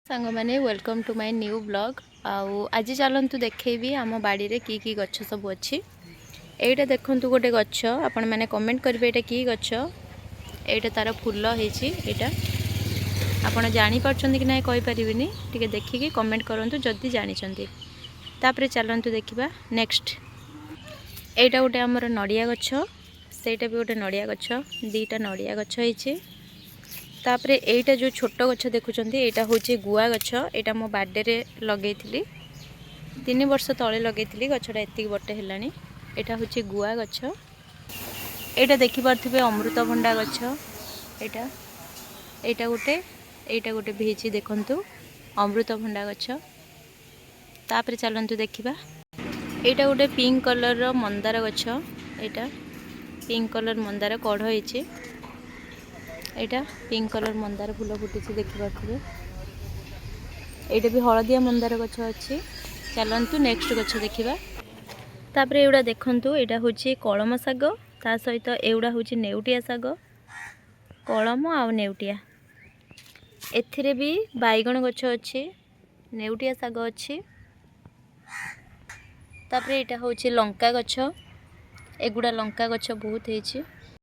सांग मैंने welcome to my new blog. आज चलतु देखेबी आम बाड़ी रे की गछ सब अच्छी। एटा देखु गोटे गछ आपण मैंने कमेंट करेंगे एटा की गछ। एटा तार फूल होटा आपण जापर कि ना कहीपरिनी टे देखिकी कमेंट करूँ जदि जानी। तापर चलतु देखा नेक्स्ट। एटा गोटे आमर नड़िया गछ, सेटा भी गोटे नड़िया गछ, दीटा नड़िया गछ होइछि। तापर एटा जो छोट गछ देखुंत एटा हूँ गुआ गछ। एटा मो बार्डे लगे 3 वर्ष तले लगे गछटा एति बटे है। एटा हूँ गुआ गछ। एटा देखिपे अमृतभंडा गछ। एटा एटा गोटे भी देखु अमृतभंडा गछ। तापर चलतु देखा एटा गोटे पिंक कलर मंदार गछ। एटा पिंक कलर मंदार कढ़ होइछि। एटा पिंक कलर मंदार फूल फुटी देखिपे। एटा भी हलदिया मंदार गछ अच्छी। चलतु नेक्स्ट गछ देखा। तापर एगुड़ा देखु एटा हूँ कलम शाग, ता सहित एगुड़ा हूँ नेउटिया शाग। कलम आ नेउटिया एथिरे भी बैगण गछ अच्छी, नेउटिया शाग अच्छी। तापर एटा हूँ लंका गछ। एगुड़ा लंका गछ बहुत होइछि।